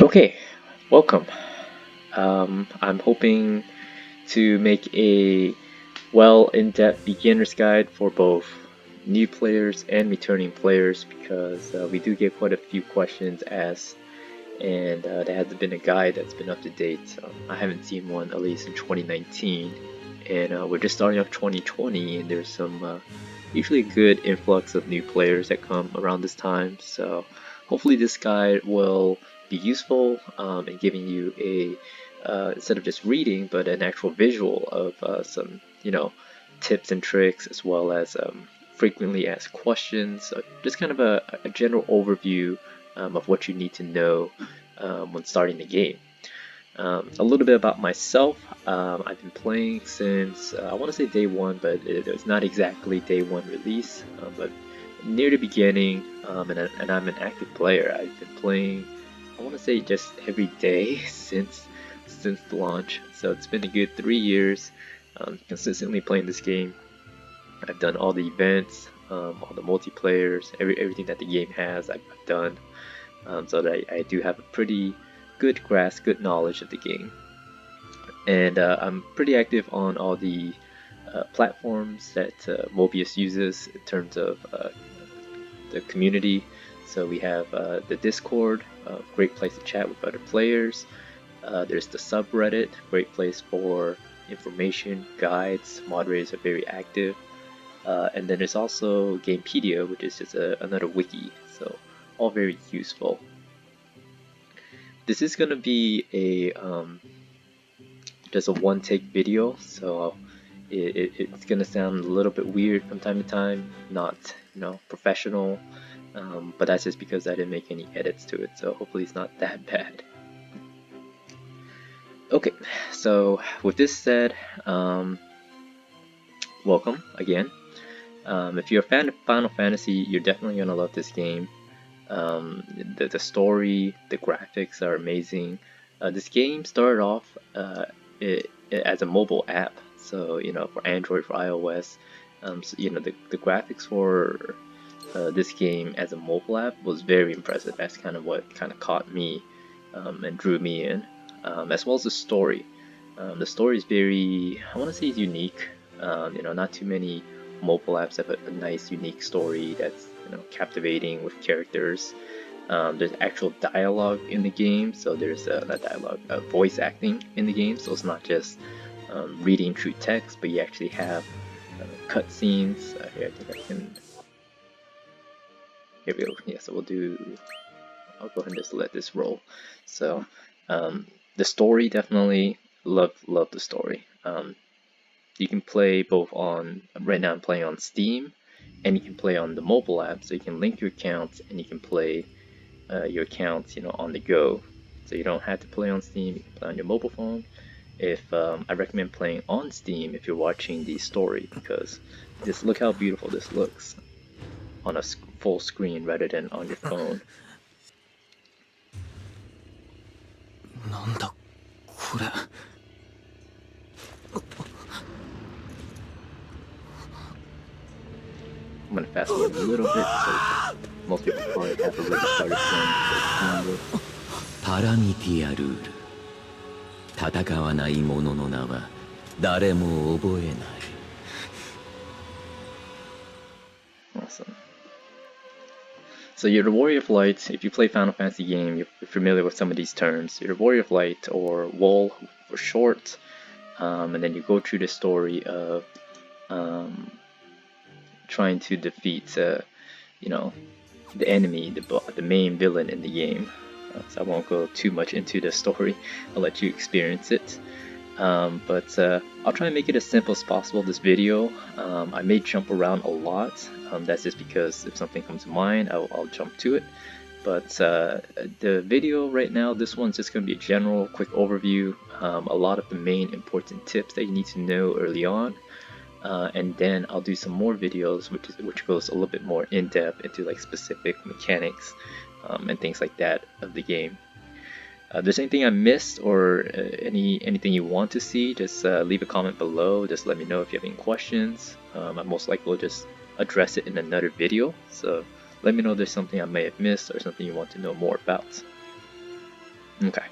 Okay, welcome. I'm hoping to make a in-depth beginner's guide for both new players and returning players because we do get quite a few questions asked, and there hasn't been a guide that's been up to date. I haven't seen one at least in 2019, and we're just starting off 2020, and there's some usually a good influx of new players that come around this time. So hopefully this guide will be useful in giving you a instead of just reading, but an actual visual of some tips and tricks as well as frequently asked questions. Just kind of a general overview of what you need to know when starting the game. A little bit about myself. I've been playing since I want to say day one, but it's not exactly day one release, but near the beginning. And I'm an active player. I've been playing, I want to say, just every day since the launch. So it's been a good 3 years consistently playing this game. I've done all the events, all the multiplayers, everything that the game has. I've done, so that I do have a pretty good grasp, good knowledge of the game. And I'm pretty active on all the platforms that Mobius uses in terms of the community. So we have the Discord, great place to chat with other players. There's the subreddit, great place for information, guides. Moderators are very active. And then there's also Gamepedia, which is just another wiki. So all very useful. This is going to be a just a one-take video, so it's going to sound a little bit weird from time to time, not professional, but that's just because I didn't make any edits to it, so hopefully it's not that bad. Okay, so with this said, welcome again. If you're a fan of Final Fantasy, you're definitely going to love this game. The story, the graphics are amazing. This game started off as a mobile app, so for Android, for iOS. So, the graphics for this game as a mobile app was very impressive. That's kind of what kind of caught me and drew me in, as well as the story. The story is very, I want to say, unique. Not too many mobile apps have a nice, unique story that's captivating with characters. There's actual dialogue in the game, so there's not dialogue, voice acting in the game, so it's not just reading through text, but you actually have cutscenes. Here, I think I can. Here we go. Yeah, so I'll go ahead and just let this roll. So the story, definitely love the story. You can play both on, right now I'm playing on Steam, and you can play on the mobile app, so you can link your accounts and you can play your accounts on the go. So you don't have to play on Steam, you can play on your mobile phone. If I recommend playing on Steam if you're watching the story, because just look how beautiful this looks on a full screen rather than on your phone. I'm gonna fast forward a little bit so most people probably have already started playing. パラミティアルール戦わない者の名は誰も覚えない Awesome. So you're the Warrior of Light. If you play Final Fantasy game, you're familiar with some of these terms. You're the Warrior of Light, or WOL for short, and then you go through the story of trying to defeat, the enemy, the main villain in the game. So I won't go too much into the story. I'll let you experience it. But I'll try and make it as simple as possible, this video. I may jump around a lot. That's just because if something comes to mind, I'll jump to it. But the video right now, this one's just going to be a general, quick overview. A lot of the main important tips that you need to know early on. And then I'll do some more videos which goes a little bit more in depth into like specific mechanics and things like that of the game. If there's anything I missed or anything you want to see, just leave a comment below. Just let me know if you have any questions. I most likely will just address it in another video. So let me know if there's something I may have missed or something you want to know more about. Okay,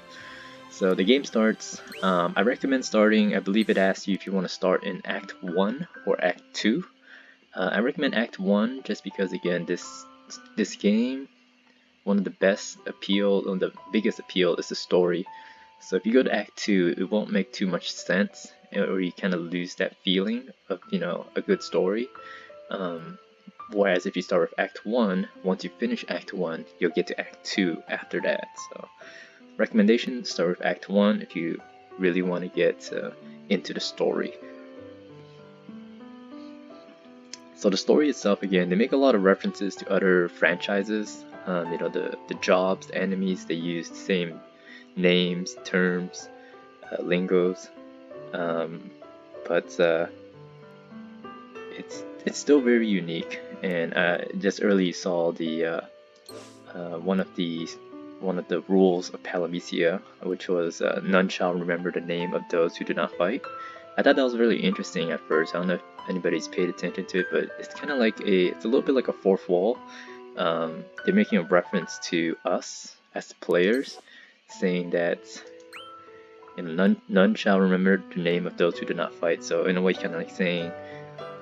so the game starts. I recommend starting, I believe it asks you if you want to start in Act 1 or Act 2. I recommend Act 1 just because, again, this game, one of the biggest appeal is the story. So if you go to Act 2, it won't make too much sense, or you kind of lose that feeling of, a good story. Whereas if you start with Act 1, once you finish Act 1, you'll get to Act 2 after that. So recommendation, start with Act 1 if you really want to get into the story. So the story itself, again, they make a lot of references to other franchises. The jobs, the enemies, they use the same names, terms, lingos, but it's still very unique. And just early saw the one of the rules of Palamecia, which was none shall remember the name of those who do not fight. I thought that was really interesting at first. I don't know if anybody's paid attention to it, but it's kind of like it's a little bit like a fourth wall. They're making a reference to us as the players, saying that none shall remember the name of those who do not fight. So in a way, kind of like saying,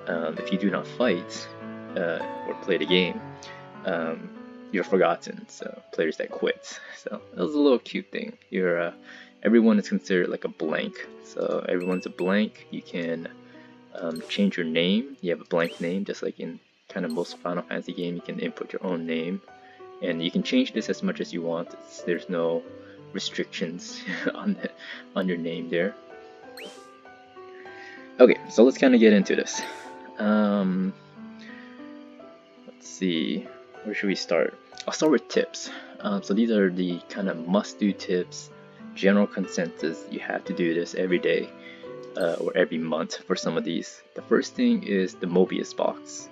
if you do not fight or play the game, you're forgotten. So players that quit. So that was a little cute thing. Everyone is considered like a blank. So everyone's a blank. You can change your name. You have a blank name, just like in kind of most Final Fantasy game. You can input your own name, and you can change this as much as you want. There's no restrictions on your name there. Okay, so let's kind of get into this. Let's see, where should we start? I'll start with tips. So these are the kind of must-do tips, general consensus. You have to do this every day or every month for some of these. The first thing is the Mobius box.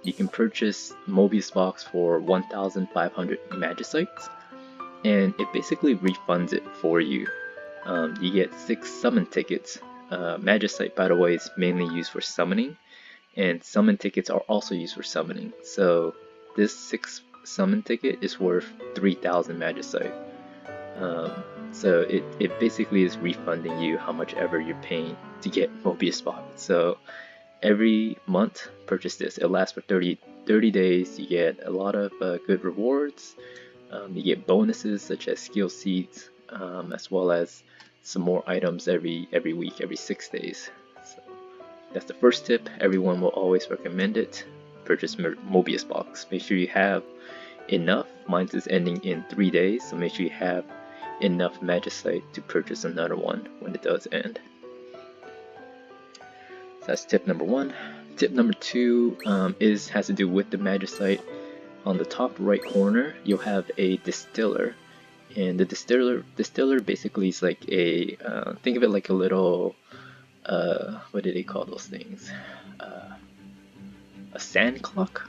You can purchase Mobius box for 1,500 Magicites, and it basically refunds it for you. You get 6 summon tickets. Magicite, by the way, is mainly used for summoning, and summon tickets are also used for summoning. So this 6 summon ticket is worth 3,000 Magicite. So it basically is refunding you how much ever you're paying to get Mobius box. So every month, purchase this. It lasts for 30 days. You get a lot of good rewards. You get bonuses such as skill seeds, as well as some more items every week, every 6 days. So that's the first tip. Everyone will always recommend it. Purchase Mobius box. Make sure you have enough. Mine is ending in 3 days, so make sure you have enough Magicite to purchase another one when it does end. So that's tip number 1. Tip number 2 has to do with the Magicite. On the top right corner, you'll have a distiller, and the distiller basically is like a think of it like a little what do they call those things? A sand clock.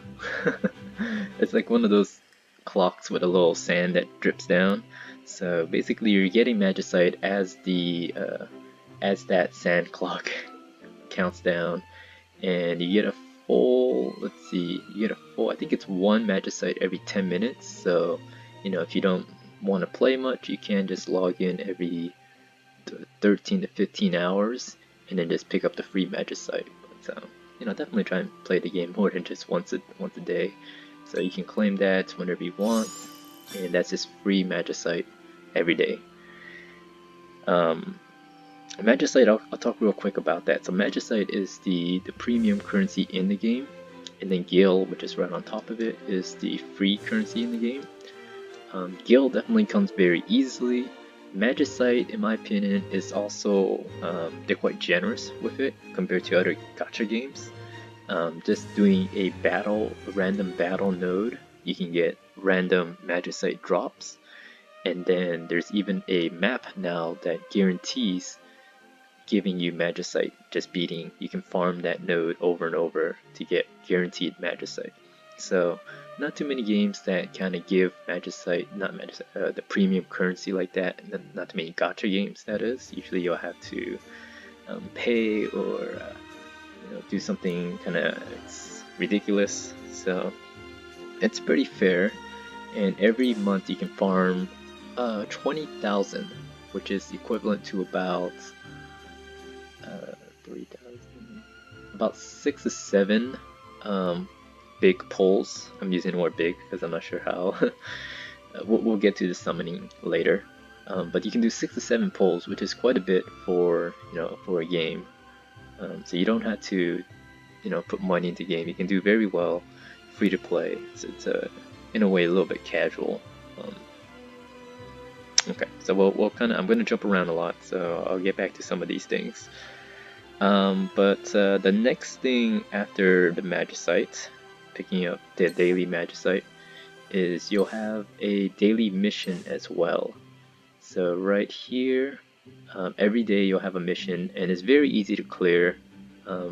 It's like one of those clocks with a little sand that drips down. So basically, you're getting Magicite as that sand clock counts down, and you get a full. Let's see, you get a full. I think it's 1 Magicite every 10 minutes. So, if you don't want to play much, you can just log in every 13 to 15 hours and then just pick up the free Magicite. But definitely try and play the game more than just once a day. So you can claim that whenever you want, and that's just free Magicite every day. Magicite, I'll talk real quick about that. So Magicite is the premium currency in the game, and then Gil, which is right on top of it, is the free currency in the game. Gil definitely comes very easily. Magicite, in my opinion, is also they're quite generous with it compared to other gacha games. Just doing a random battle node, you can get random Magicite drops, and then there's even a map now that guarantees giving you Magicite. Just beating, you can farm that node over and over to get guaranteed Magicite. So not too many games that kind of give the premium currency like that. Not too many gacha games, that is. Usually you'll have to pay or do something kind of ridiculous. So it's pretty fair, and every month you can farm 20,000, which is equivalent to about 3,000, about 6 to 7 big poles. I'm using the word big because I'm not sure how. We'll get to the summoning later. But you can do 6 to 7 poles, which is quite a bit for for a game. So you don't have to put money into the game. You can do very well free to play. So it's in a way a little bit casual. Okay, so we'll kind of I'm going to jump around a lot, so I'll get back to some of these things. But the next thing after the Magicite, picking up the daily Magicite, is you'll have a daily mission as well. So right here, every day you'll have a mission, and it's very easy to clear.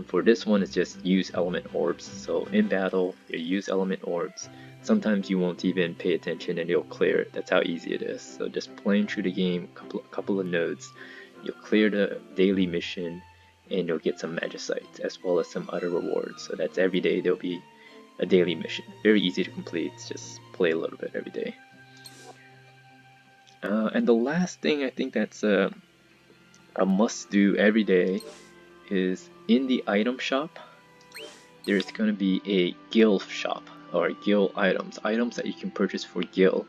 For this one, it's just use element orbs. So in battle, you use element orbs. Sometimes you won't even pay attention and you'll clear it. That's how easy it is. So just playing through the game, couple of nodes, you'll clear the daily mission, and you'll get some Magicite as well as some other rewards. So that's every day there'll be a daily mission. Very easy to complete. Just play a little bit every day. And the last thing I think that's a must do every day is in the item shop, there's going to be a gil shop, or gil items that you can purchase for gil.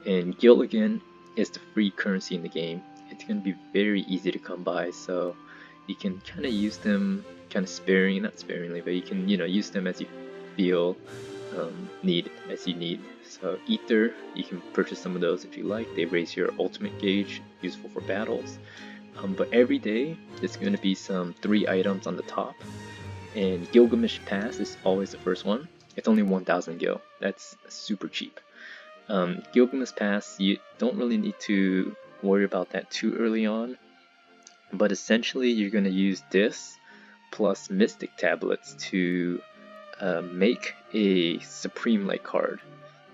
And gil again is the free currency in the game. It's going to be very easy to come by, so you can kind of use them kind of not sparingly, but you can use them as you feel need. So ether, you can purchase some of those if you like. They raise your ultimate gauge, useful for battles. But every day there's going to be some 3 items on the top, and Gilgamesh Pass is always the first one. It's only 1,000 gil. That's super cheap. Gilgamesh Pass, you don't really need to worry about that too early on, but essentially you're going to use this plus Mystic Tablets to make a Supreme Light card.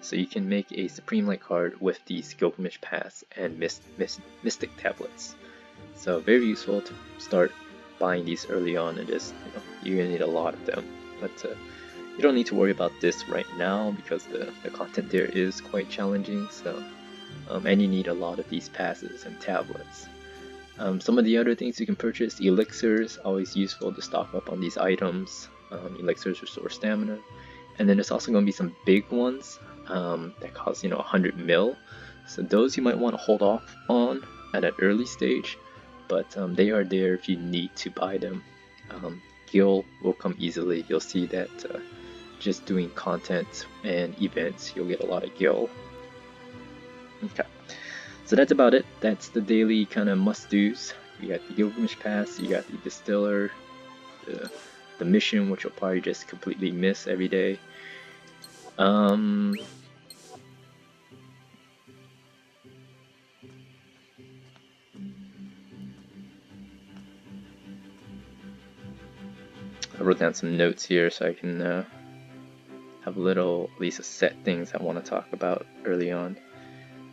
So you can make a Supreme Light card with these Gilgamesh Pass and Mystic Tablets. So very useful to start buying these early on, and just you're gonna need a lot of them. But you don't need to worry about this right now because the content there is quite challenging. So and you need a lot of these passes and tablets. Some of the other things you can purchase: elixirs, always useful to stock up on these items. Elixirs restore stamina, and then there's also going to be some big ones that cost 100 mil. So those you might want to hold off on at an early stage, but they are there if you need to buy them. Gil will come easily. You'll see that just doing content and events, you'll get a lot of gil. Okay, so that's about it. That's the daily kind of must-dos. You got the Gilgamesh Pass, you got the Distiller, the mission, which you'll probably just completely miss every day. I wrote down some notes here so I can have a little, at least a set things I want to talk about early on.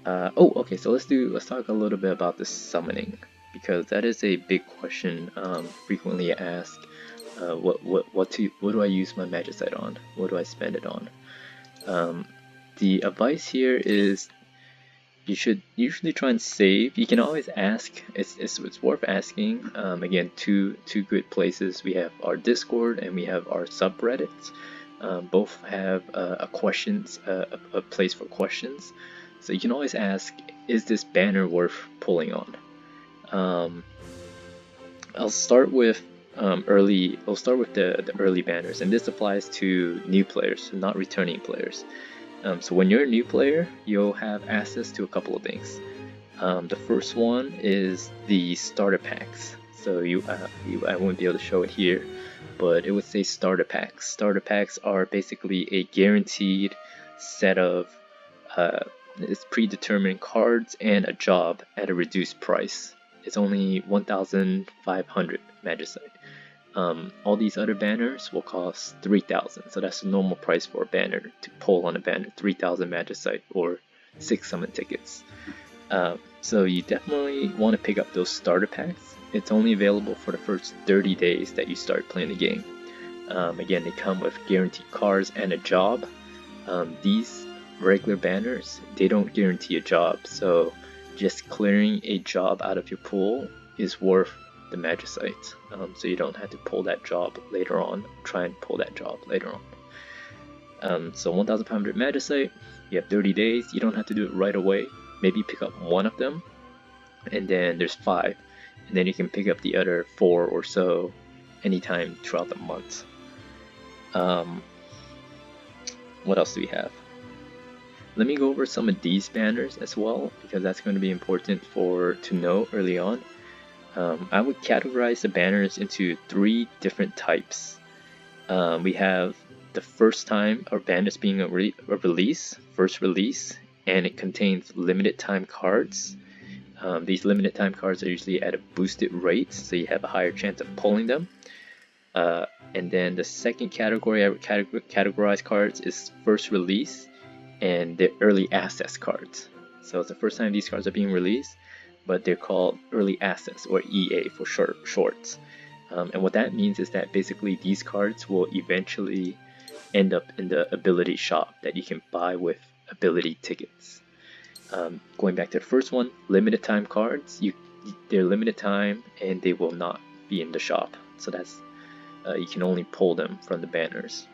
Okay, so let's talk a little bit about the summoning, because that is a big question frequently asked. What do I use my Magicite on? What do I spend it on? The advice here is you should usually try and save. You can always ask. It's worth asking. Again, two good places. We have our Discord and we have our subreddits. Both have a place for questions. So you can always ask, is this banner worth pulling on? I'll start with the early banners, and this applies to new players, not returning players. So when you're a new player, you'll have access to a couple of things. The first one is the starter packs. So I won't be able to show it here, but it would say starter packs. Starter packs are basically a guaranteed set of it's predetermined cards and a job at a reduced price. It's only 1,500 Magicite. All these other banners will cost 3,000, so that's the normal price for a banner to pull on a banner, 3,000 Magicite or 6 summon tickets. So you definitely want to pick up those starter packs. It's only available for the first 30 days that you start playing the game. Again, they come with guaranteed cards and a job. These regular banners, they don't guarantee a job, so just clearing a job out of your pool is worth the Magicite. So you don't have to pull that job later on, try and pull that job later on. So 1,500 Magicite, you have 30 days, you don't have to do it right away. Maybe pick up one of them, and then there's 5, and then you can pick up the other 4 or so anytime throughout the month. What else do we have? Let me go over some of these banners as well, because that's going to be important to know early on. I would categorize the banners into 3 different types. We have the first time our banners being a release, first release, and it contains limited time cards. These limited time cards are usually at a boosted rate, so you have a higher chance of pulling them. And then the second category I would categorize cards is first release and the early access cards. So it's the first time these cards are being released, but they're called early access, or EA for shorts. And what that means is that basically these cards will eventually end up in the ability shop that you can buy with ability tickets. Going back to the first one, limited time cards, they're limited time and they will not be in the shop. So that's you can only pull them from the banners.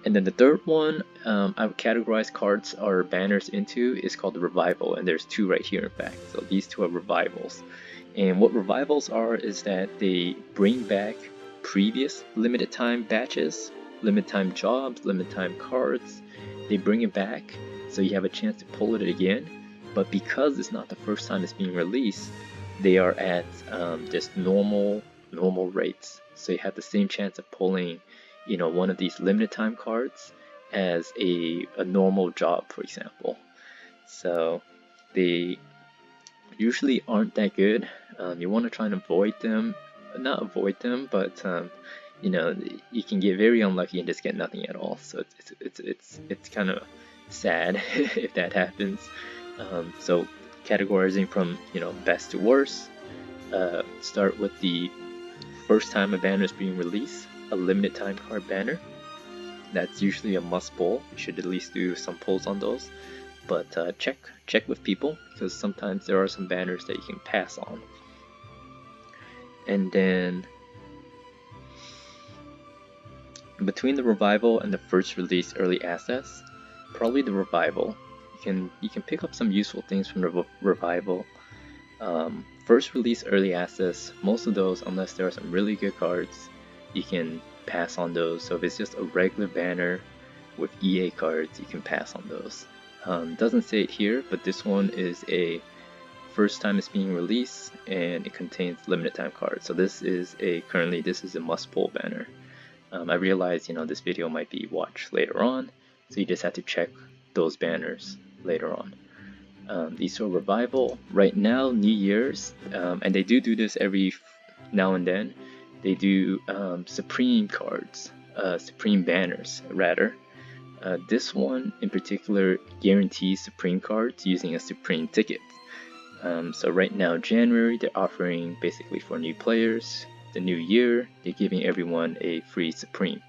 And then the third one I would categorize cards or banners into is called the Revival, and there's 2 right here in fact. So these 2 are revivals. And what revivals are is that they bring back previous limited time batches, limited time jobs, limited time cards. They bring it back so you have a chance to pull it again. But because it's not the first time it's being released, they are at just normal rates. So you have the same chance of pulling, one of these limited time cards as a normal job, for example. So they usually aren't that good. You want to try and avoid them, not avoid them, but you can get very unlucky and just get nothing at all. So it's kind of sad if that happens. So categorizing from best to worst. Start with the first time a banner is being released, a limited time card banner. That's usually a must pull. You should at least do some pulls on those. But check with people, because sometimes there are some banners that you can pass on. And then between the Revival and the first release early access, probably the Revival. You can pick up some useful things from the Revival. First release early access, most of those, unless there are some really good cards, you can pass on those. So if it's just a regular banner with EA cards, you can pass on those. Doesn't say it here, but this one is a first time it's being released and it contains limited time cards. So this is a must pull banner. I realize this video might be watched later on, so you just have to check those banners later on. These are Revival. Right now, New Year's, and they do this every now and then. They do Supreme cards, Supreme banners rather. This one in particular guarantees Supreme cards using a Supreme ticket. So right now, January, they're offering basically for new players. The new year, they're giving everyone a free Supreme.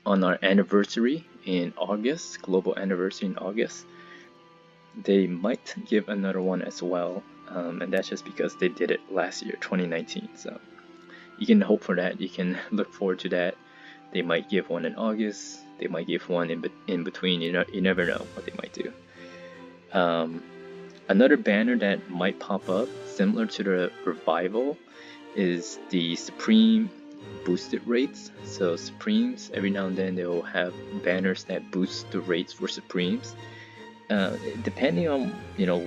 On our anniversary in August, global anniversary in August, they might give another one as well, and that's just because they did it last year, 2019. So you can hope for that. You can look forward to that. They might give one in August. They might give one in between. You never know what they might do. Another banner that might pop up, similar to the Revival, is the Supreme boosted rates. So Supremes, every now and then they will have banners that boost the rates for Supremes. Depending on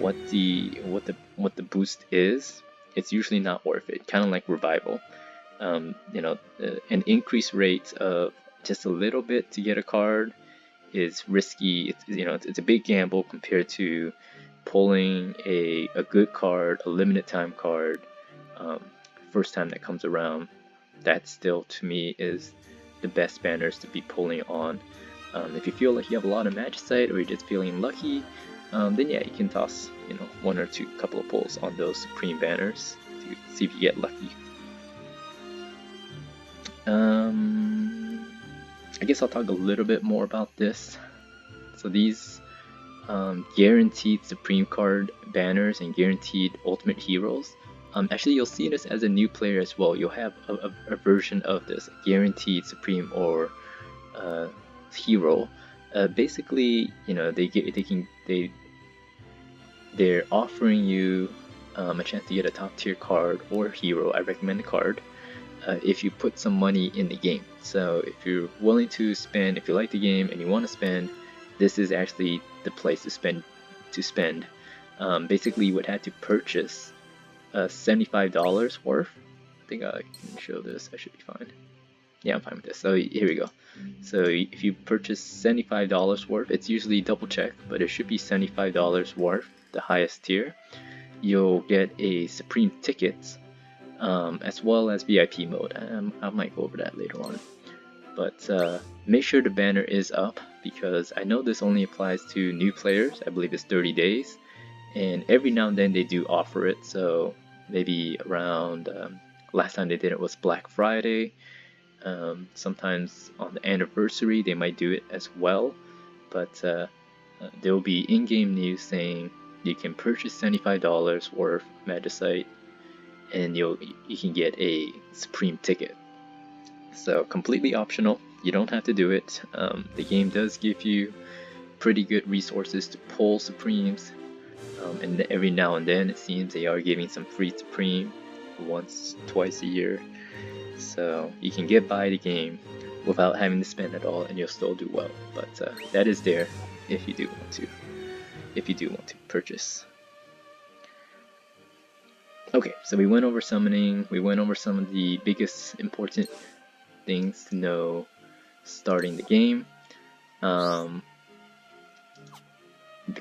what the boost is, it's usually not worth it. Kind of like Revival. An increased rate of just a little bit to get a card is risky. It's a big gamble compared to pulling a good card, a limited time card, first time that comes around. That still to me is the best banners to be pulling on. If you feel like you have a lot of Magicite or you're just feeling lucky, then yeah, you can toss one or two couple of pulls on those Supreme banners to see if you get lucky. I guess I'll talk a little bit more about this. So these guaranteed Supreme card banners and guaranteed Ultimate Heroes. Actually, you'll see this as a new player as well. You'll have a version of this guaranteed Supreme or hero. Basically, you know, they're offering you a chance to get a top tier card or hero. I recommend the card if you put some money in the game. So if you're willing to spend, if you like the game and you want to spend, this is actually the place to spend. Basically, you would have to purchase $75 worth. I think I can show this. I should be fine. Yeah, I'm fine with this. So here we go. So if you purchase $75 worth, it's usually double check, but it should be $75 worth, the highest tier. You'll get a Supreme ticket, as well as VIP mode. I might go over that later on. But make sure the banner is up, because I know this only applies to new players. I believe it's 30 days. And every now and then they do offer it. So maybe around, last time they did it was Black Friday. Sometimes on the anniversary they might do it as well. But there will be in-game news saying you can purchase $75 worth Magicite, and you can get a Supreme ticket. So completely optional. You don't have to do it. The game does give you pretty good resources to pull Supremes, and every now and then it seems they are giving some free Supreme once, twice a year. So you can get by the game without having to spend at all, and you'll still do well. But that is there if you do want to. If you do want to purchase. Okay, so we went over summoning. We went over some of the biggest important things to know starting the game. The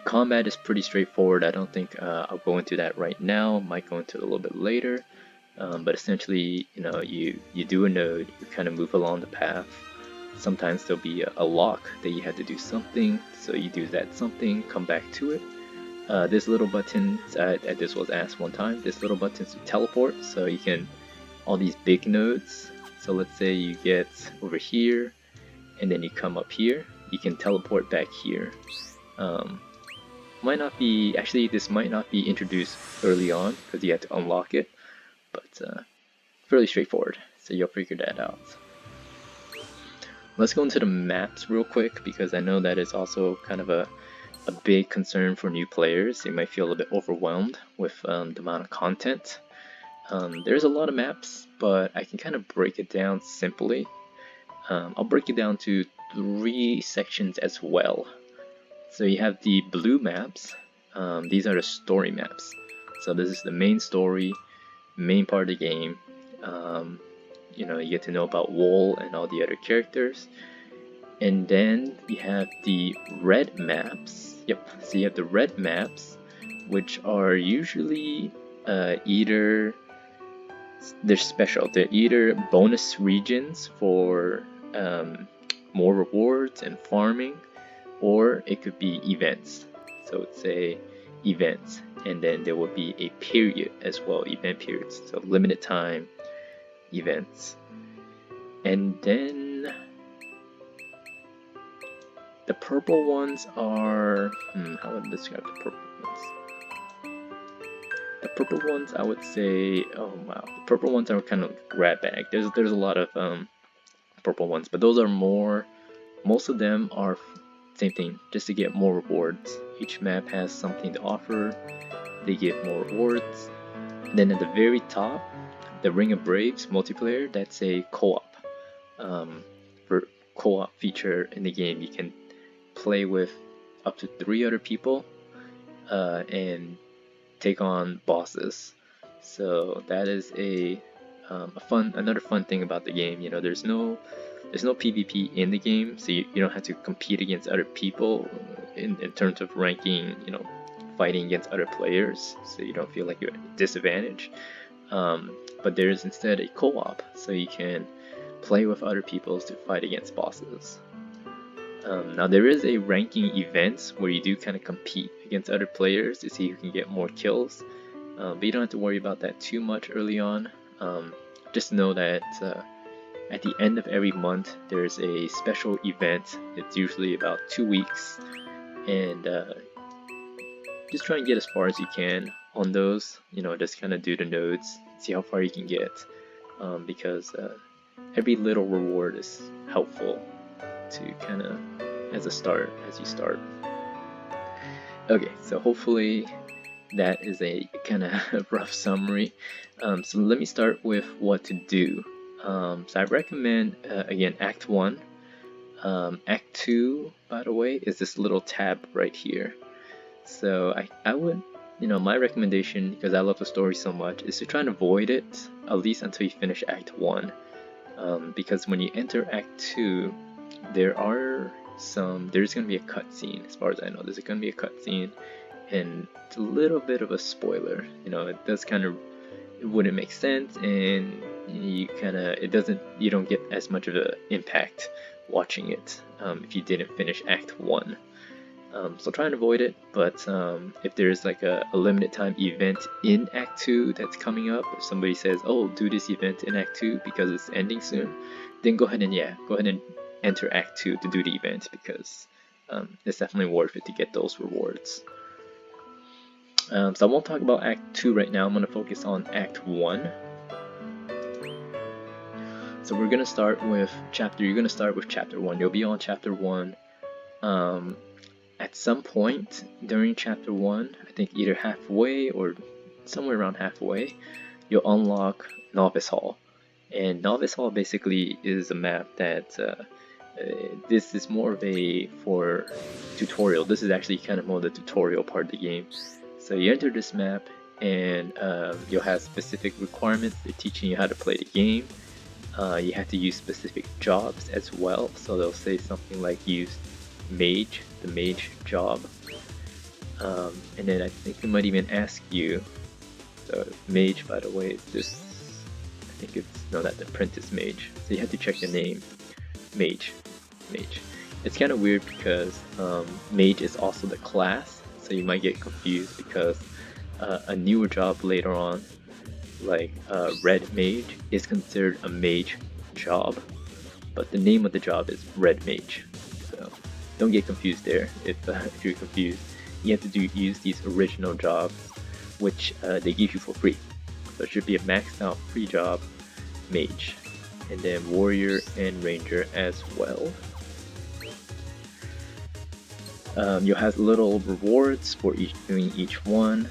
combat is pretty straightforward. I don't think I'll go into that right now. Might go into it a little bit later. But essentially, you know, you do a node, you kind of move along the path. Sometimes there'll be a lock that you have to do something, so you do that something, come back to it. This little button, this was asked one time, this little button to teleport, so you can, all these big nodes, so let's say you get over here, and then you come up here, you can teleport back here. Might not be, actually this might not be introduced early on, because you have to unlock it, but fairly straightforward, so you'll figure that out. Let's go into the maps real quick, because I know that is also kind of a big concern for new players. They might feel a bit overwhelmed with the amount of content. There's a lot of maps, but I can kind of break it down simply. I'll break it down to 3 sections as well. So you have the blue maps. These are the story maps. So this is the main story, main part of the game. You know, you get to know about Wool and all the other characters. And then you have the red maps. Yep, so you have the red maps, which are usually either, they're special. They're either bonus regions for more rewards and farming, or it could be events. So it's a events, and then there will be a period as well, event periods, so limited time events. And then the purple ones are, how would I describe the purple ones? The purple ones, I would say, oh wow, the purple ones are kind of grab bag. There's a lot of purple ones, but those are more, most of them are same thing, just to get more rewards. Each map has something to offer, they give more rewards. And then at the very top, the Ring of Braves multiplayer, that's a co-op. For co-op feature in the game, you can play with up to 3 other people and take on bosses. So that is another fun thing about the game. You know, there's no PvP in the game, so you don't have to compete against other people in terms of ranking, you know, fighting against other players, so you don't feel like you're at a disadvantage. But there's instead a co-op, so you can play with other people to fight against bosses. Now there is a ranking event where you do kind of compete against other players to see who can get more kills, but you don't have to worry about that too much early on. Just know that at the end of every month there's a special event. It's usually about 2 weeks, and just try and get as far as you can on those. Just kind of do the nodes, see how far you can get, because every little reward is helpful to kind of as you start. Okay, so hopefully that is a kind of rough summary. So let me start with what to do. So I recommend, again, Act 1. Act 2, by the way, is this little tab right here. So I would, my recommendation, because I love the story so much, is to try and avoid it, at least until you finish Act 1. Because when you enter Act 2, there's going to be a cutscene, as far as I know. There's going to be a cutscene, and it's a little bit of a spoiler. It does it wouldn't make sense, and you don't get as much of an impact watching it if you didn't finish Act 1. So try and avoid it, but if there's like a limited time event in Act 2 that's coming up, if somebody says, oh, do this event in Act 2 because it's ending soon, then go ahead and enter Act 2 to do the event, because it's definitely worth it to get those rewards. So I won't talk about Act 2 right now. I'm going to focus on Act 1. So we're going to start with You're going to start with Chapter 1. You'll be on Chapter 1. At some point during Chapter 1, I think either halfway or somewhere around halfway, you'll unlock Novice Hall. And Novice Hall basically is a map that this is more of for tutorial. This is actually kind of more the tutorial part of the game. So you enter this map, and you'll have specific requirements. They're teaching you how to play the game. You have to use specific jobs as well. So they'll say something like use Mage, the Mage job. And then I think they might even ask you, the Mage, by the way, is this, that's Apprentice Mage. So you have to check the name, Mage. It's kind of weird because Mage is also the class, so you might get confused, because a newer job later on, like Red Mage, is considered a Mage job, but the name of the job is Red Mage. So don't get confused there. If you're confused, you have to use these original jobs, which they give you for free. So it should be a maxed out free job, Mage, and then Warrior and Ranger as well. You'll have little rewards for doing each one.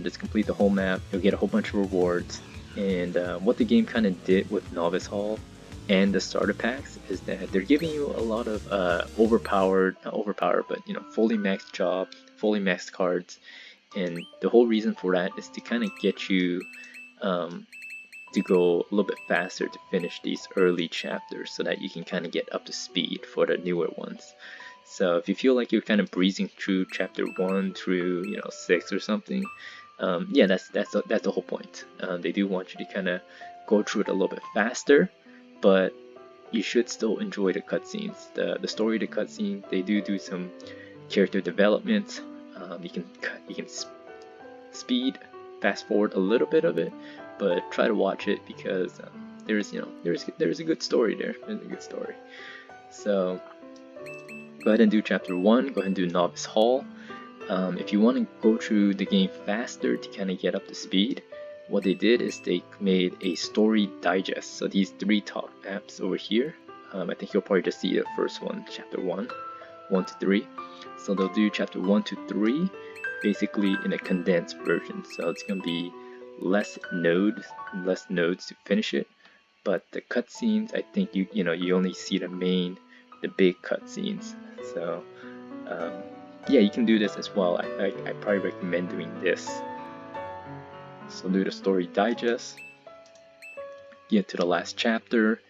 Just complete the whole map. You'll get a whole bunch of rewards. And what the game kind of did with Novice Hall and the starter packs is that they're giving you a lot of fully maxed job, fully maxed cards. And the whole reason for that is to kind of get you to go a little bit faster to finish these early chapters, so that you can kind of get up to speed for the newer ones. So if you feel like you're kind of breezing through Chapter 1 through 6 or something, that's the whole point. They do want you to kind of go through it a little bit faster, but you should still enjoy the cutscenes. The story of the cutscene, they do some character development. You can fast forward a little bit of it, but try to watch it, because there's a good story there. There's a good story. So go ahead and do Chapter 1. Go ahead and do Novice Hall. If you want to go through the game faster to kind of get up to speed, what they did is they made a story digest. So these 3 top maps over here, I think you'll probably just see the first one, Chapter 1 to 3. So they'll do Chapter 1 to 3 basically in a condensed version. So it's going to be less nodes to finish it. But the cutscenes, I think you only see the big cutscenes. So you can do this as well. I probably recommend doing this. So do the story digest, get to the last chapter,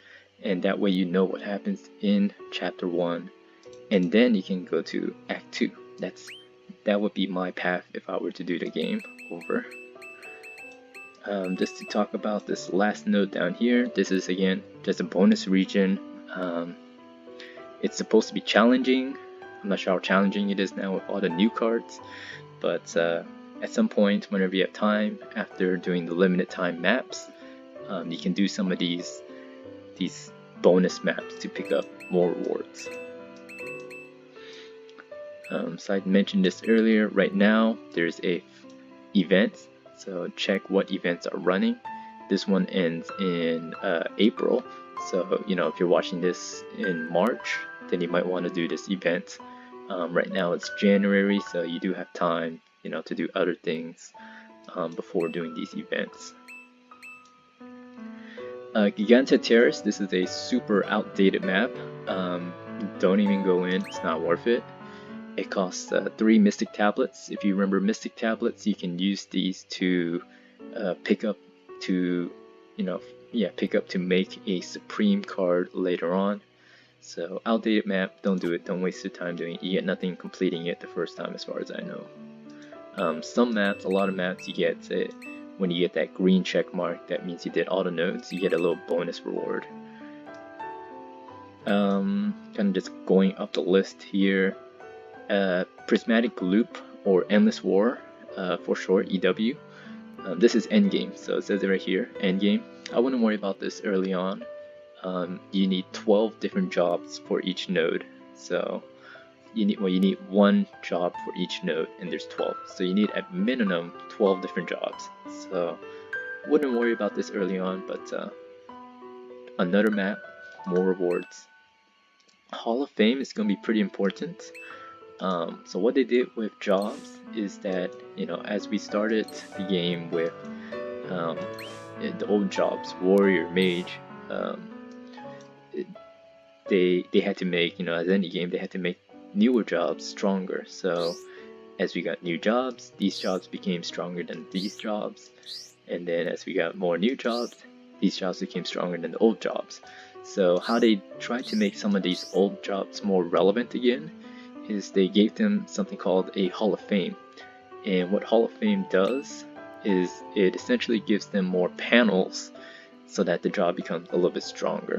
and that way you know what happens in Chapter 1, and then you can go to Act 2. That would be my path if I were to do the game over. Just to talk about this last node down here, this is again just a bonus region. It's supposed to be challenging. I'm not sure how challenging it is now with all the new cards, but at some point, whenever you have time, after doing the limited time maps, you can do some of these bonus maps to pick up more rewards. So I mentioned this earlier. Right now, there's a event, so check what events are running. This one ends in April, so if you're watching this in March, then you might want to do this event. Right now it's January, so you do have time, to do other things before doing these events. Gigantia Terrace, this is a super outdated map. Don't even go in, it's not worth it. It costs 3 Mystic Tablets. If you remember Mystic Tablets, you can use these to pick up to, pick up to make a Supreme card later on. So outdated map, don't do it. Don't waste your time doing it. You get nothing completing it the first time, as far as I know. Some maps, a lot of maps, you get when you get that green check mark, that means you did all the nodes. You get a little bonus reward. Kind of just going up the list here. Prismatic Loop, or Endless War for short, EW. This is endgame, so it says it right here, endgame. I wouldn't worry about this early on. You need 12 different jobs for each node, so you need one job for each node, and there's 12, so you need at minimum 12 different jobs. So wouldn't worry about this early on, but another map, more rewards. Hall of Fame is going to be pretty important. So what they did with jobs is that, as we started the game with the old jobs, warrior, mage, they had to make, as any game, they had to make newer jobs stronger. So as we got new jobs, these jobs became stronger than these jobs, and then as we got more new jobs, these jobs became stronger than the old jobs. So how they tried to make some of these old jobs more relevant again is they gave them something called a Hall of Fame. And what Hall of Fame does is it essentially gives them more panels so that the job becomes a little bit stronger.